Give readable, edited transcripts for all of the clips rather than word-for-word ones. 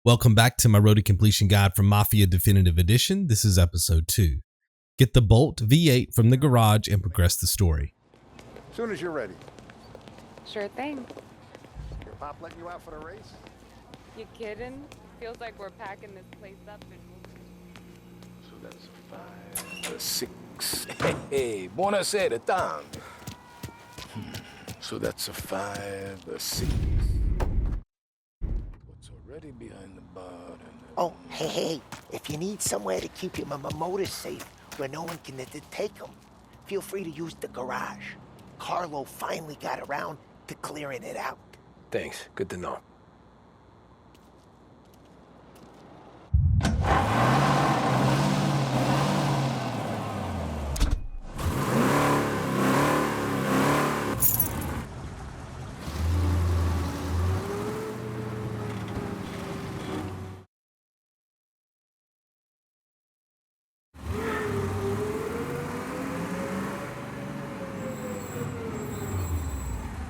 Welcome back to my road to completion guide from Mafia Definitive Edition. This is episode 2. Get the Bolt V8 from the garage and progress the story. As soon as you're ready. Sure thing. Your pop letting you out for the race? You kidding? Feels like we're packing this place up and So that's a 5, a 6. Hey, buonasera, Tom. So that's a 5, a 6. What's already behind the bar and Oh, hey, if you need somewhere to keep your motor safe where no one can take them, feel free to use the garage. Carlo finally got around to clearing it out. Thanks, good to know.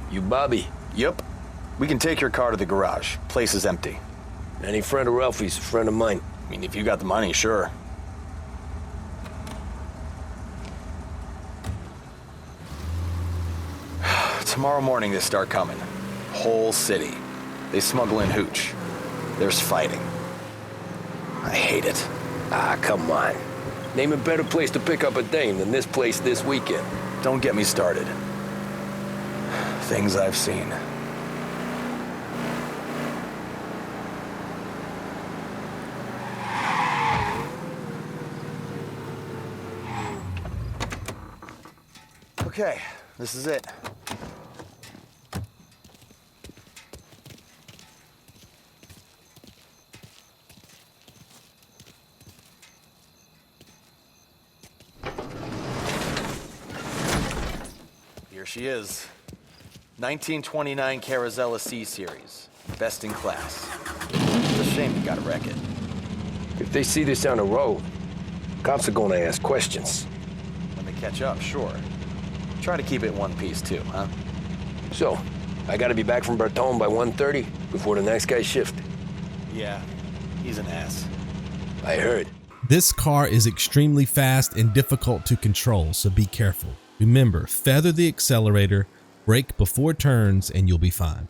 You Bobby? Yep. We can take your car to the garage. Place is empty. Any friend of Ralphie's a friend of mine. I mean, if you got the money, sure. Tomorrow morning they start coming. Whole city. They smuggle in hooch. There's fighting. I hate it. Ah, come on. Name a better place to pick up a dame than this place this weekend. Don't get me started. Things I've seen. Okay, this is it. Here she is. 1929 Carazella C-Series. Best in class. It's a shame you gotta wreck it. If they see this on the road, cops are gonna ask questions. When they catch up, sure. Try to keep it in one piece too, huh? So, I gotta be back from Bertone by 1:30 before the next guy's shift. Yeah, he's an ass. I heard. This car is extremely fast and difficult to control, so be careful. Remember, feather the accelerator, brake before turns, and you'll be fine.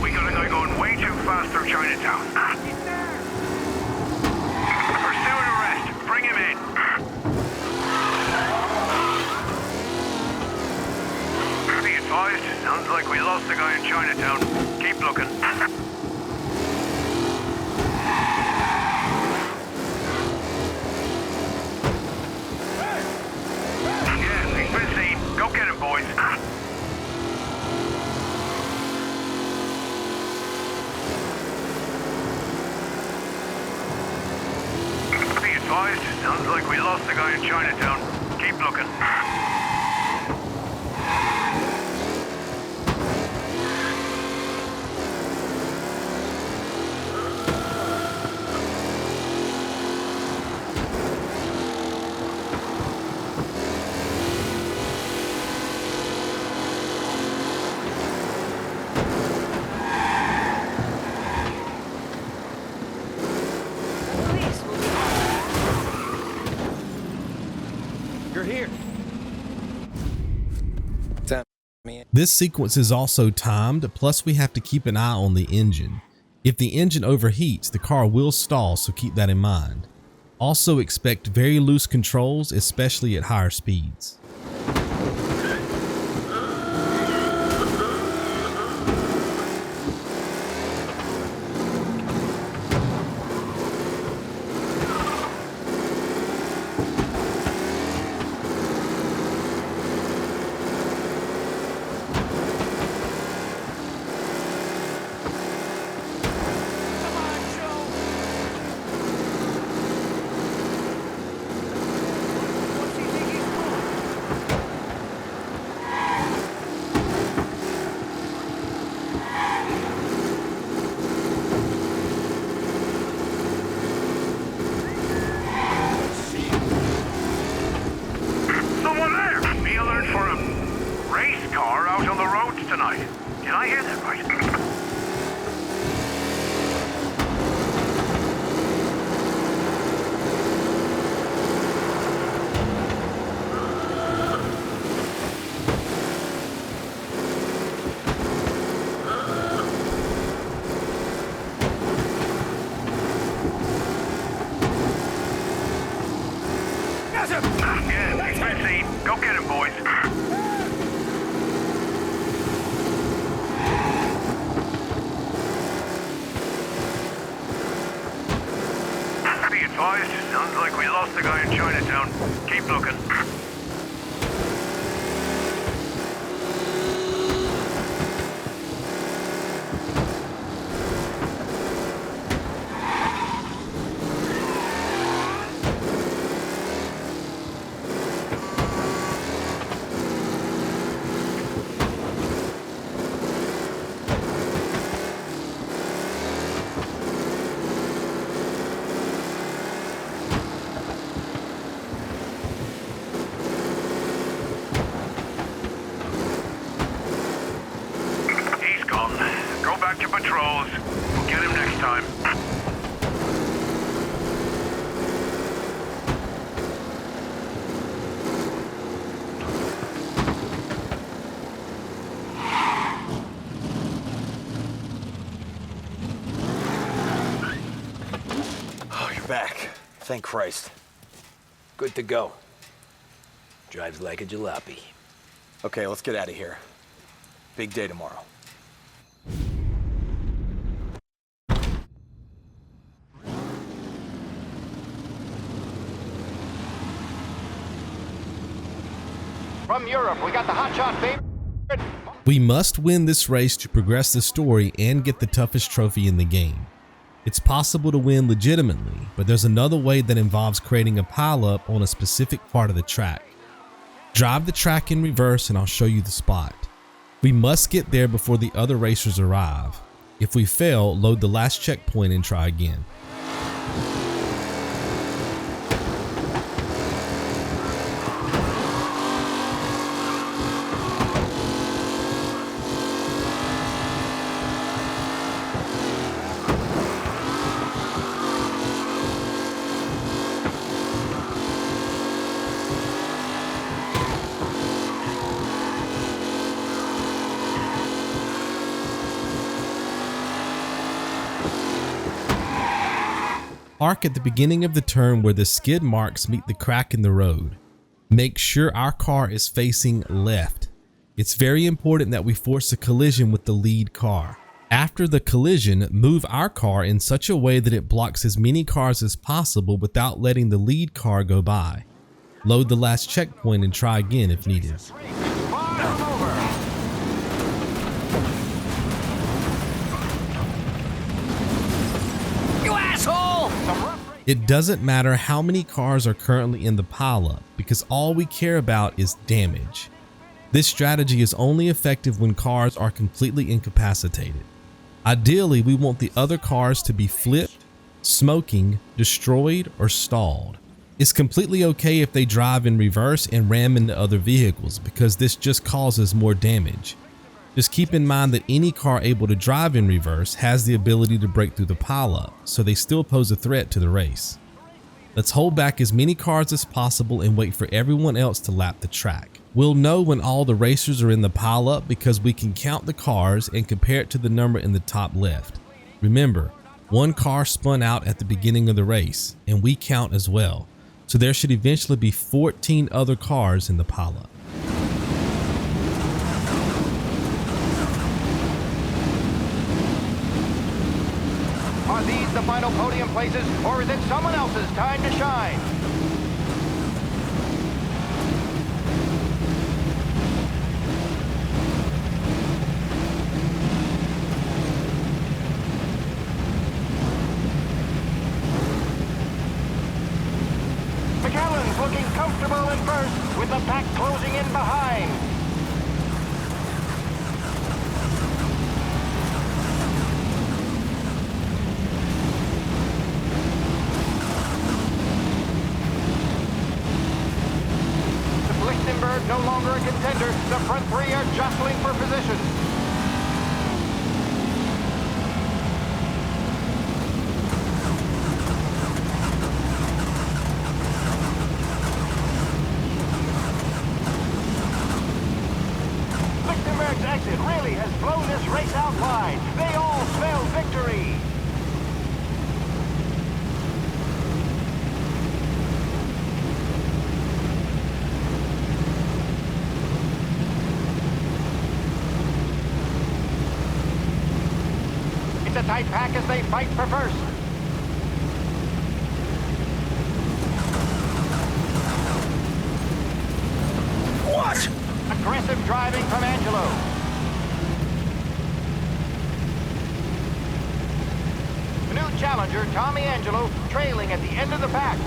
We got a guy going way too fast through Chinatown. Pursuit arrest. Bring him in. Be advised. Sounds like we lost the guy in Chinatown. Keep looking. Yeah, he's been seen. Go get him, boys. Sounds like we lost the guy in Chinatown. Keep looking. This sequence is also timed, plus we have to keep an eye on the engine. If the engine overheats, the car will stall, so keep that in mind. Also expect very loose controls, especially at higher speeds. advised. Sounds like we lost the guy in Chinatown. Keep looking. He's gone. Go back to patrols. We'll get him next time. Oh, you're back. Thank Christ. Good to go. Drives like a jalopy. Okay, let's get out of here. Big day tomorrow. From Europe, we got the hotshot baby. We must win this race to progress the story and get the toughest trophy in the game. It's possible to win legitimately, but there's another way that involves creating a pileup on a specific part of the track. Drive the track in reverse and I'll show you the spot. We must get there before the other racers arrive. If we fail, load the last checkpoint and try again. Park at the beginning of the turn where the skid marks meet the crack in the road. Make sure our car is facing left. It's very important that we force a collision with the lead car. After the collision, move our car in such a way that it blocks as many cars as possible without letting the lead car go by. Load the last checkpoint and try again if needed. It doesn't matter how many cars are currently in the pileup because all we care about is damage. This strategy is only effective when cars are completely incapacitated. Ideally, we want the other cars to be flipped, smoking, destroyed, or stalled. It's completely okay if they drive in reverse and ram into other vehicles because this just causes more damage. Just keep in mind that any car able to drive in reverse has the ability to break through the pileup, so they still pose a threat to the race. Let's hold back as many cars as possible and wait for everyone else to lap the track. We'll know when all the racers are in the pileup because we can count the cars and compare it to the number in the top left. Remember, one car spun out at the beginning of the race, and we count as well, so there should eventually be 14 other cars in the pileup. Are these the final podium places, or is it someone else's time to shine? McAllen's looking comfortable in first, with the pack closing in behind. No longer a contender, the front three are jostling for position. Lichtenberg's exit really has blown this race out wide. They all smell victory. It's a tight pack as they fight for first. driving from Angelo. The new challenger, Tommy Angelo, trailing at the end of the pack.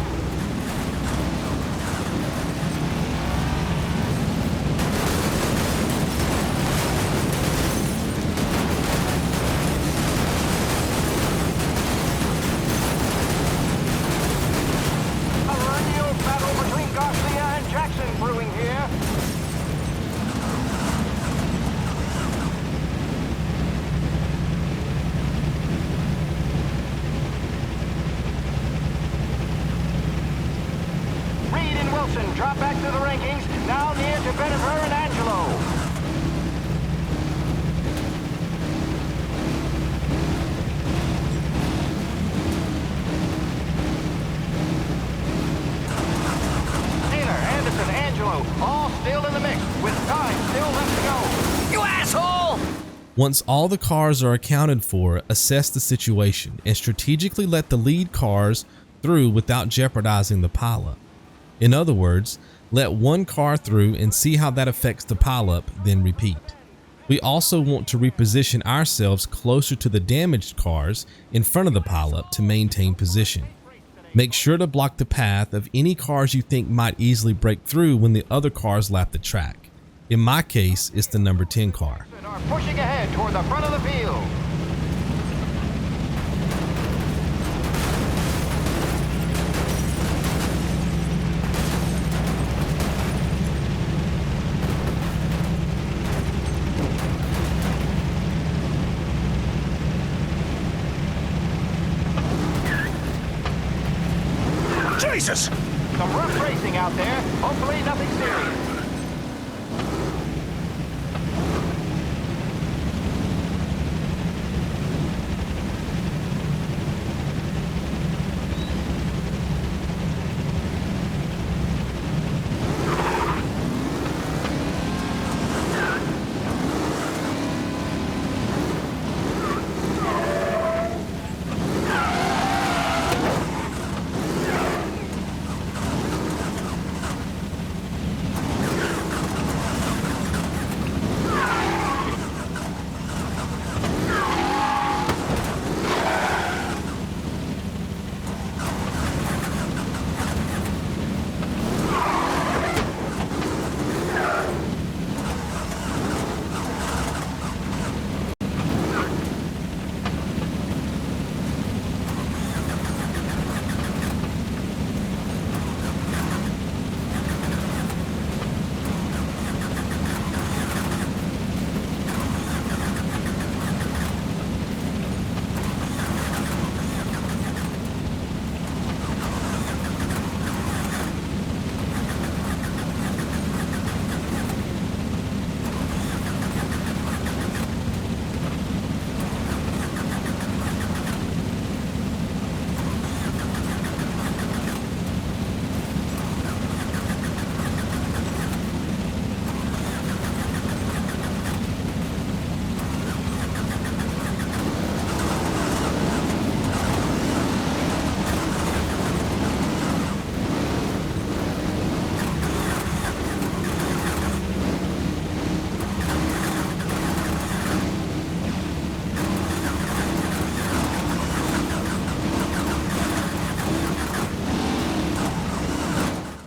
Drop back to the rankings, now near to Bennifer and Angelo. Taylor, Anderson, Angelo, all still in the mix, with time still left to go. You asshole! Once all the cars are accounted for, assess the situation and strategically let the lead cars through without jeopardizing the pileup. In other words, let one car through and see how that affects the pileup, then repeat. We also want to reposition ourselves closer to the damaged cars in front of the pileup to maintain position. Make sure to block the path of any cars you think might easily break through when the other cars lap the track. In my case, it's the number 10 car. Are pushing ahead toward the front of the field. Jesus! Some rough racing out there. Hopefully nothing serious.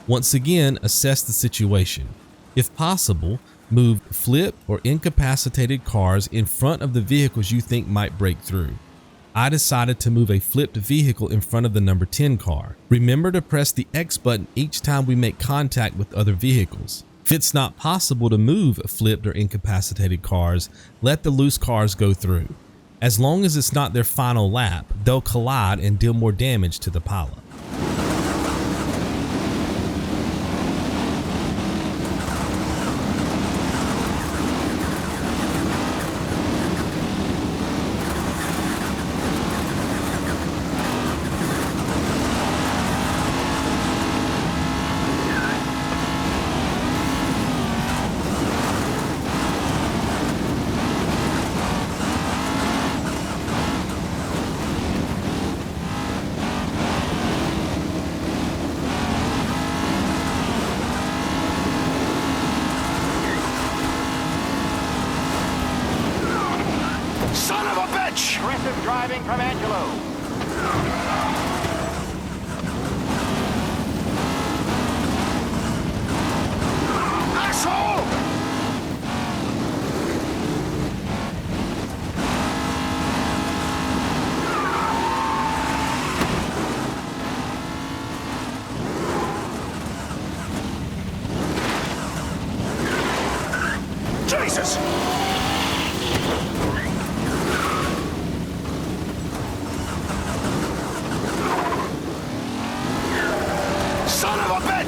Once again, assess the situation. If possible, move flip or incapacitated cars in front of the vehicles you think might break through. I decided to move a flipped vehicle in front of the number 10 car. Remember to press the X button each time we make contact with other vehicles. If it's not possible to move flipped or incapacitated cars, let the loose cars go through. As long as it's not their final lap, they'll collide and deal more damage to the pileup.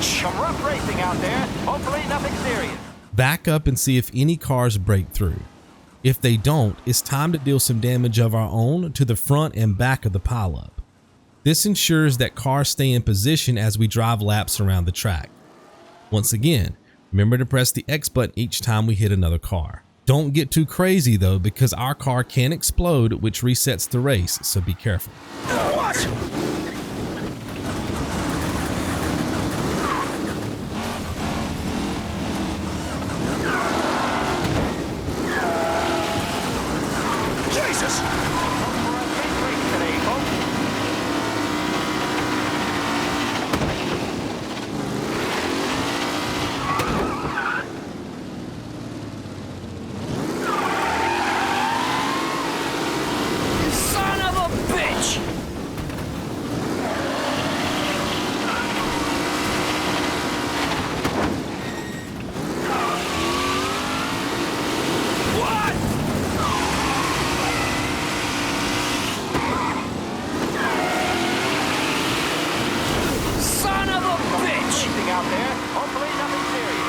bitch! Some rough racing out there. Hopefully nothing serious. Back up and see if any cars break through. If they don't, it's time to deal some damage of our own to the front and back of the pileup. This ensures that cars stay in position as we drive laps around the track. Once again, remember to press the X button each time we hit another car. Don't get too crazy though, because our car can explode, which resets the race, so be careful. What? Jesus! For a big race today, folks. Son of a bitch! What? Son of a bitch! Racing out there. Hopefully nothing serious.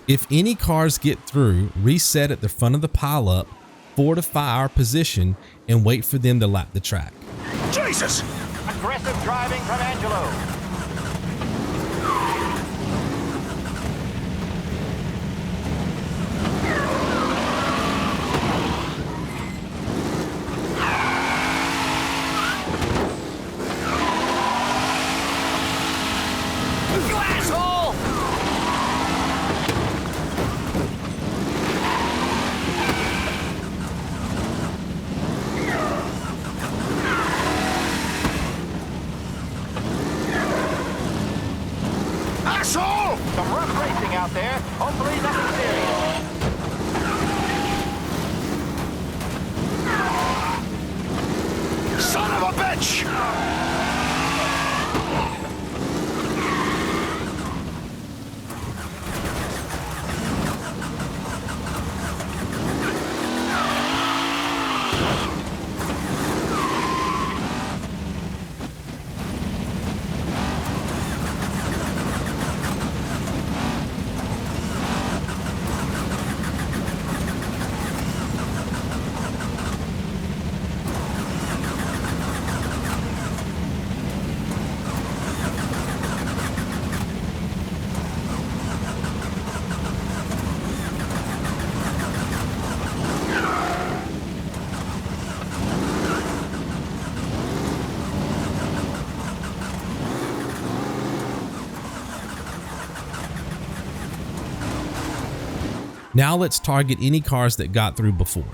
If any cars get through, reset at the front of the pileup, fortify our position, and wait for them to lap the track. Jesus! Aggressive driving from Angelo. You asshole! Asshole! Some rough racing out there. Hopefully nothing serious. Son of a bitch! Now let's target any cars that got through before.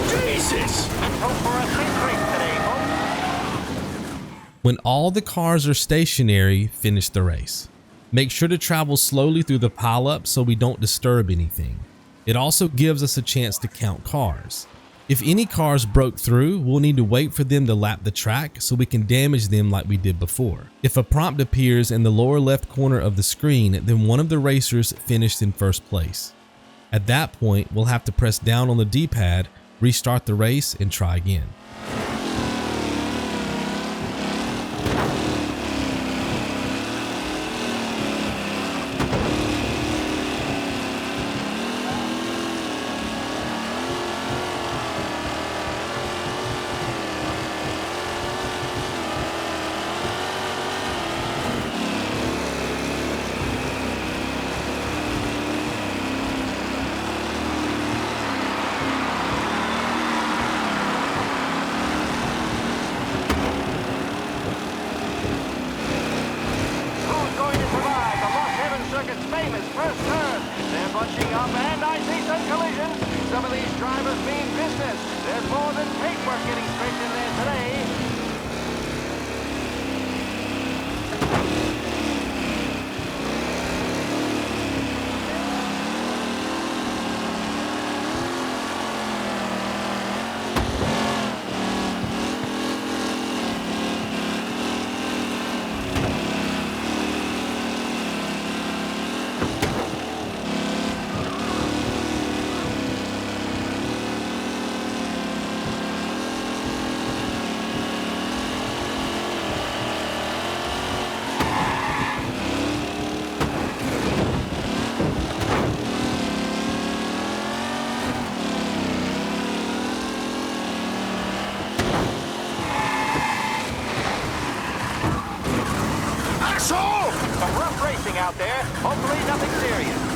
Jesus! Hope for a safe race today, folks. When all the cars are stationary, finish the race. Make sure to travel slowly through the pileup so we don't disturb anything. It also gives us a chance to count cars. If any cars broke through, we'll need to wait for them to lap the track so we can damage them like we did before. If a prompt appears in the lower left corner of the screen, then one of the racers finished in first place. At that point, we'll have to press down on the D-pad, restart the race, and try again. Northern paintwork getting scraped in there today. Some rough racing out there. Hopefully nothing serious.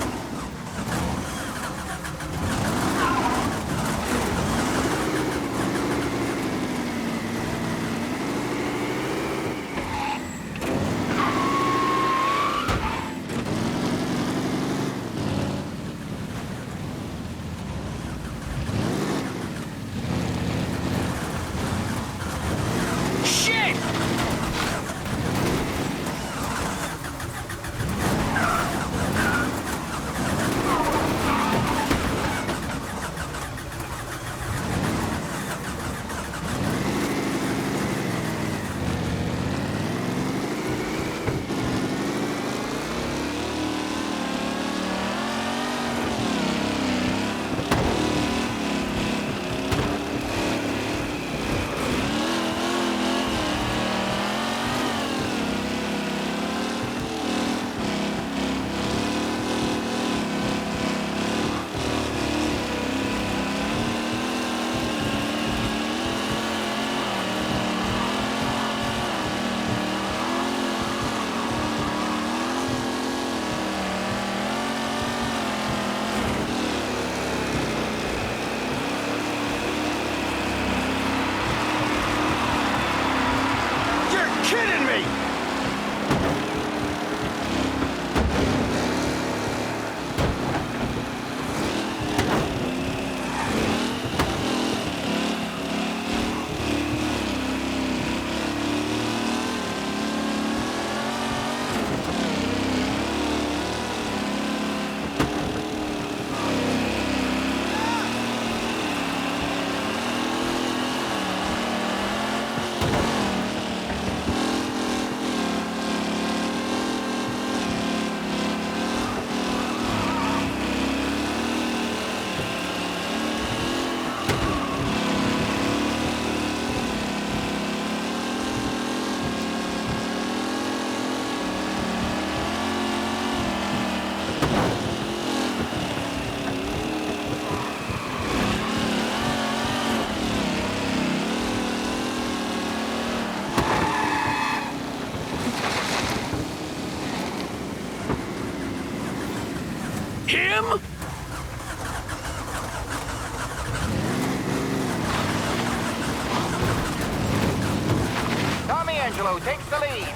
Him? Tommy Angelo takes the lead.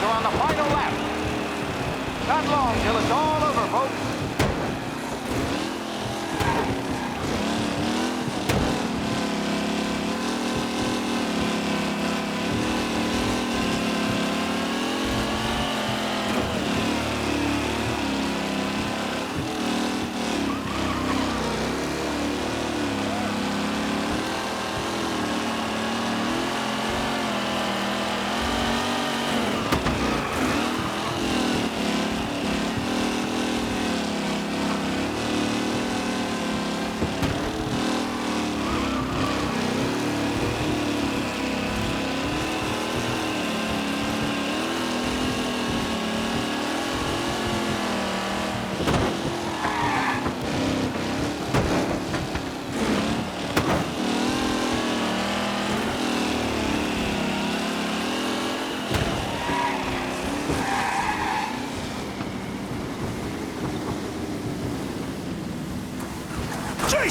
On the final lap. Not long till it's all over, folks.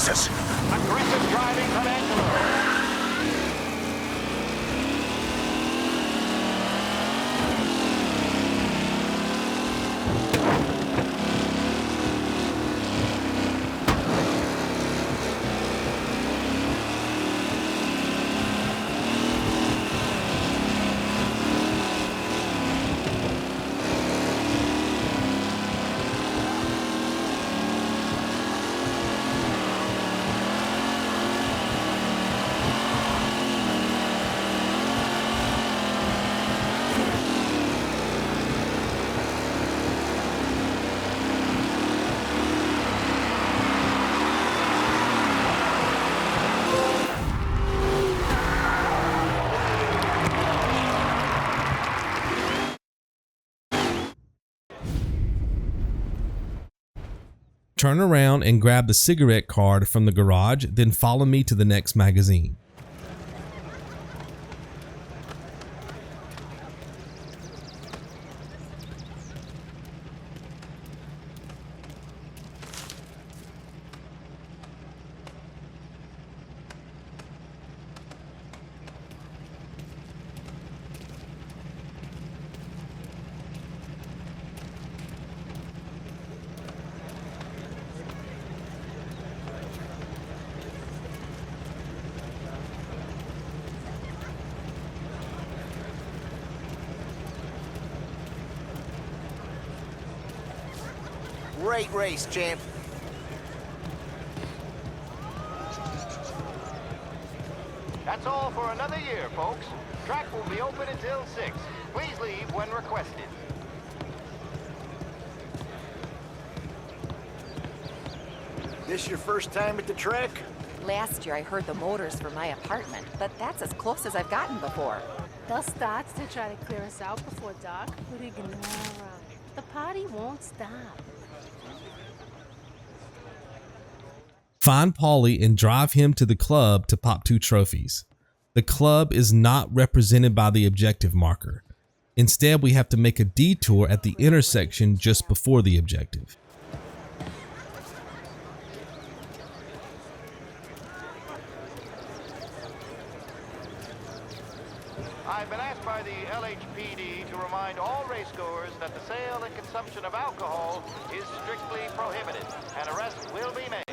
Jesus! Aggressive driving on Angelo. Turn around and grab the cigarette card from the garage, then follow me to the next magazine. Great race, champ. That's all for another year, folks. Track will be open until 6. Please leave when requested. This your first time at the track? Last year I heard the motors for my apartment, but that's as close as I've gotten before. They'll start to try to clear us out before dark, but ignore 'em. The party won't stop. Find Paulie and drive him to the club to pop 2 trophies. The club is not represented by the objective marker. Instead, we have to make a detour at the intersection just before the objective. I've been asked by the LHPD to remind all racegoers that the sale and consumption of alcohol is strictly prohibited, and arrests will be made.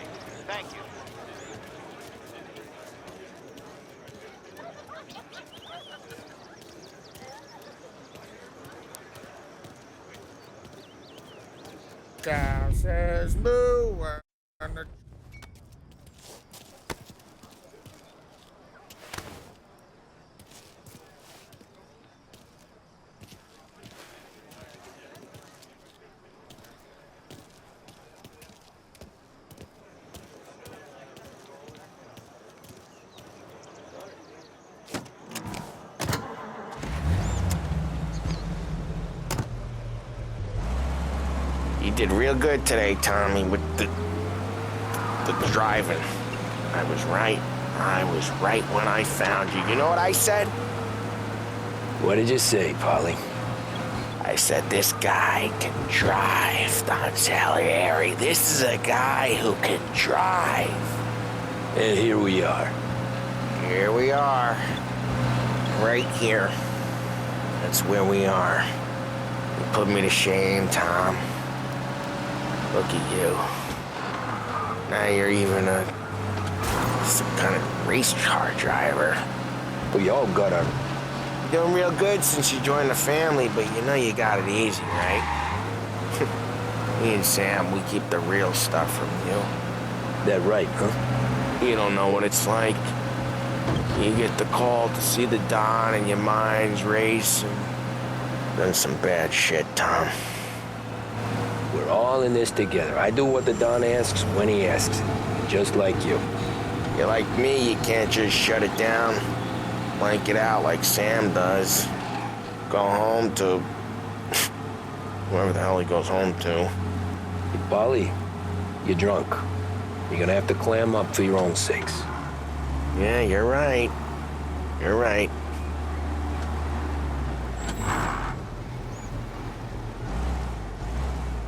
Thank you. Cow says moo and the You did real good today, Tommy, with the driving. I was right. I was right when I found you. You know what I said? What did you say, Paulie? I said, this guy can drive. Don't tell Harry. This is a guy who can drive. And here we are. Here we are. Right here. That's where we are. You put me to shame, Tom. Look at you. Now you're even some kind of race car driver. We all got our... You're doing real good since you joined the family, but you know you got it easy, right? Me and Sam, we keep the real stuff from you. That right, huh? You don't know what it's like. You get the call to see the Don and your mind's race and done some bad shit, Tom. We're all in this together. I do what the Don asks when he asks it, just like you. You're like me, you can't just shut it down, blank it out like Sam does. Go home to whoever the hell he goes home to. Hey, Paulie, you're drunk. You're gonna have to clam up for your own sakes. Yeah, you're right. You're right.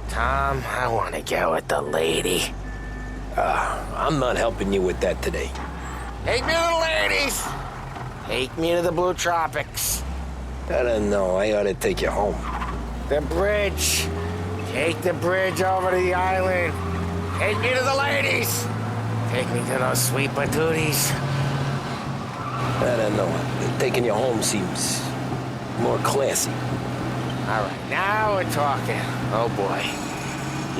Tom, I want to go with the lady. I'm not helping you with that today. Take me to the ladies. Take me to the Blue Tropics. I don't know. I ought to take you home. The bridge. Take the bridge over to the island. Take me to the ladies. Take me to those sweet patooties. I don't know. Taking you home seems more classy. All right, now we're talking. Oh, boy.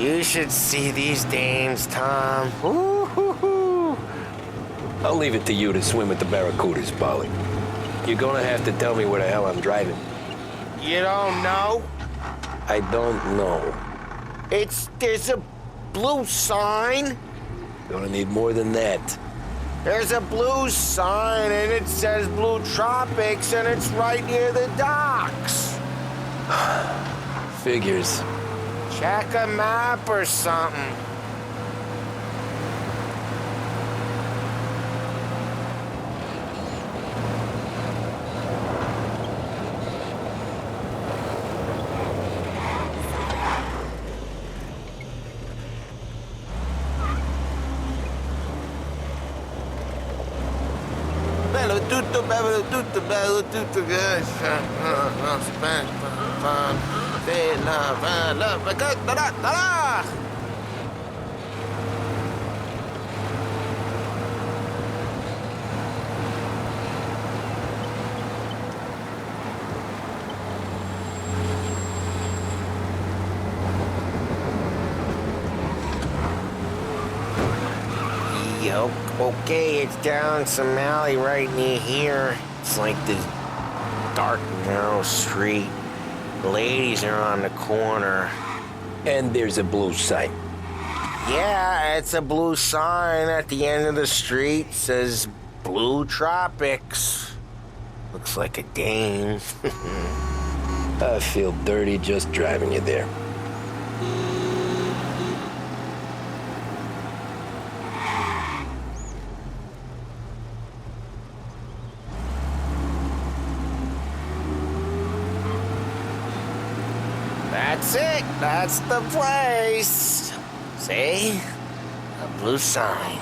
You should see these dames, Tom. Ooh-hoo-hoo. I'll leave it to you to swim with the barracudas, Paulie. You're gonna have to tell me where the hell I'm driving. You don't know? I don't know. There's a blue sign. Gonna need more than that. There's a blue sign, and it says Blue Tropics, and it's right near the docks. Figures. Check a map or something. Bello tutto good. Spanish fun. They love. Okay, it's down some alley right near here. It's like this dark, narrow street. The ladies are on the corner. And there's a blue sign. Yeah, it's a blue sign at the end of the street. Says Blue Tropics. Looks like a dame. I feel dirty just driving you there. That's it. That's the place. See? A blue sign.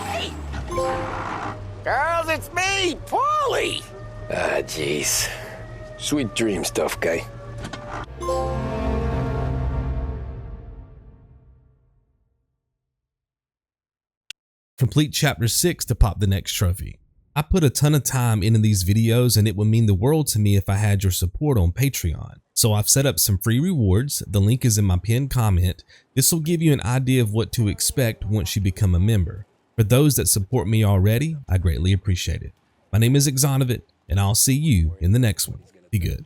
Girls, it's me, Paulie. Ah, jeez. Sweet dreams, tough guy. Complete chapter 6 to pop the next trophy. I put a ton of time into these videos and it would mean the world to me if I had your support on Patreon. So I've set up some free rewards. The link is in my pinned comment. This will give you an idea of what to expect once you become a member. For those that support me already, I greatly appreciate it. My name is Exonovit, and I'll see you in the next one. Be good.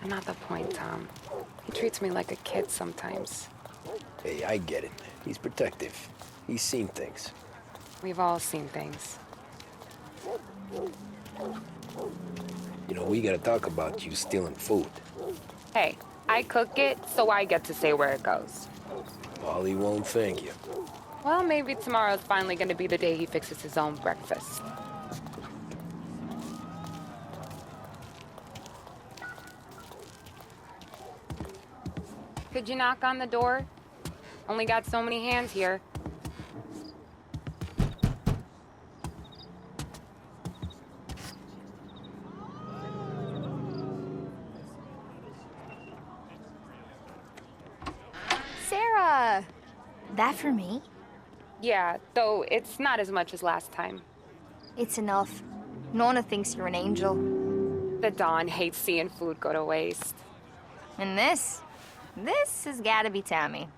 Not the point, Tom. He treats me like a kid sometimes. Hey, I get it. He's protective. He's seen things. We've all seen things. You know, we gotta talk about you stealing food. Hey, I cook it, so I get to say where it goes. Paulie won't thank you. Well, maybe tomorrow's finally gonna be the day he fixes his own breakfast. Could you knock on the door? Only got so many hands here. Sarah! That for me? Yeah, though it's not as much as last time. It's enough. Nona thinks you're an angel. The Dawn hates seeing food go to waste. And this has gotta be Tammy.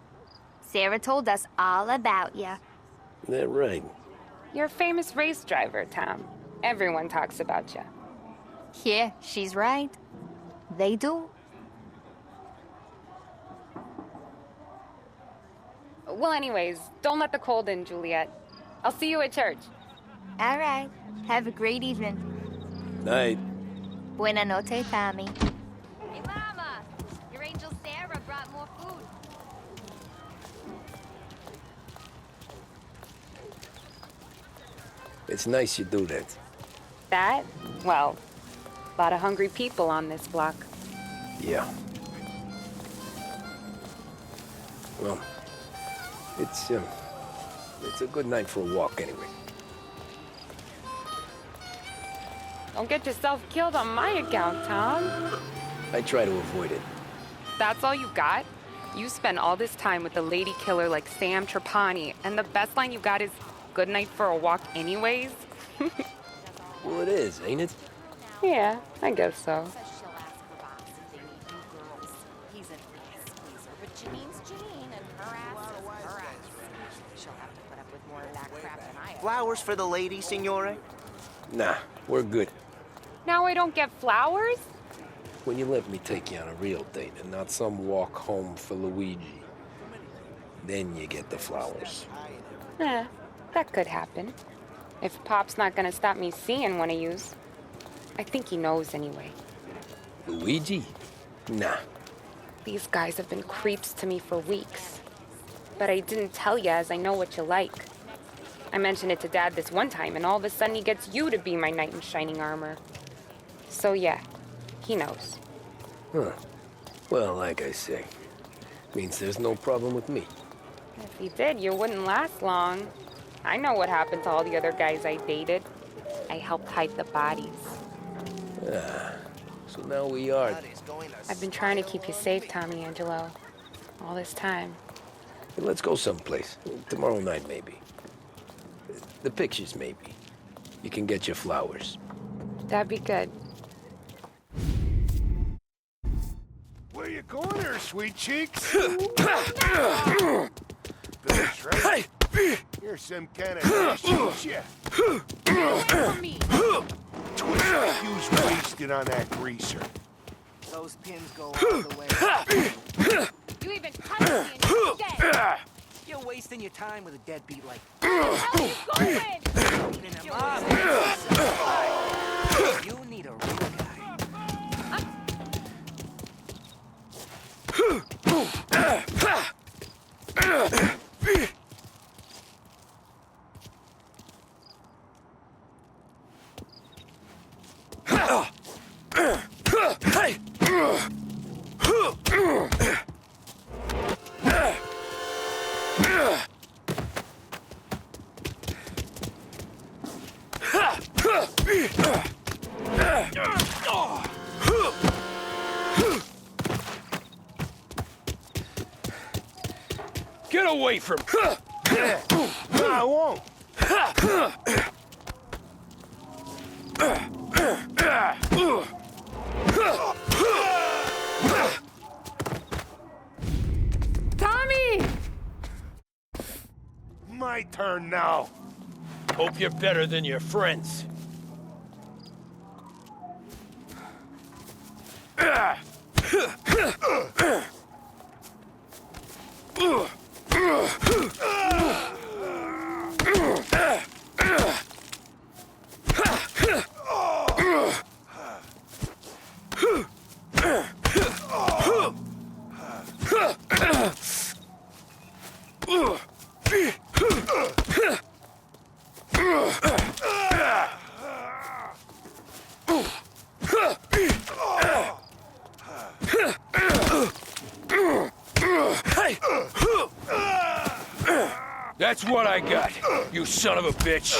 Sarah told us all about you. That right? You're a famous race driver, Tom. Everyone talks about you. Yeah, she's right. They do. Well, anyways, don't let the cold in, Juliet. I'll see you at church. All right. Have a great evening. Night. Buena noche, Tommy. Hey, Mama! Your angel Sarah brought more food. It's nice you do that. That? Well, a lot of hungry people on this block. Yeah. Well, it's It's a good night for a walk anyway. Don't get yourself killed on my account, Tom. I try to avoid it. That's all you got? You spend all this time with a lady killer like Sam Trapani, and the best line you got is, good night for a walk anyways? Well, it is, ain't it? Yeah, I guess so. He's an ass squeezer, but Janine's Janine, and her ass is her ass. She'll have to put up with more of that crap than I have. Flowers for the lady, signore? Nah, we're good. Now I don't get flowers? When you let me take you on a real date and not some walk home for Luigi, then you get the flowers. That could happen. If Pop's not gonna stop me seeing one of yous. I think he knows anyway. Luigi? Nah. These guys have been creeps to me for weeks. But I didn't tell you as I know what you like. I mentioned it to Dad this one time, and all of a sudden he gets you to be my knight in shining armor. So yeah, he knows. Huh. Well, like I say, means there's no problem with me. If he did, you wouldn't last long. I know what happened to all the other guys I dated. I helped hide the bodies. So now we are. I've been trying to keep you safe, Tommy Angelo. All this time. Let's go someplace. Tomorrow night, maybe. The pictures, maybe. You can get your flowers. That'd be good. Where you going there, sweet cheeks? That's right. You're some kind of shit, yeah. Twist like you was wasted on that greaser. Those pins go all the way. You even touched me and you're dead! You're wasting your time with a deadbeat like Where the hell are you going? beating him up. You need a real guy. Get away from me! Yeah. No, I won't. Tommy! My turn now. Hope you're better than your friends. That's what I got, you son of a bitch.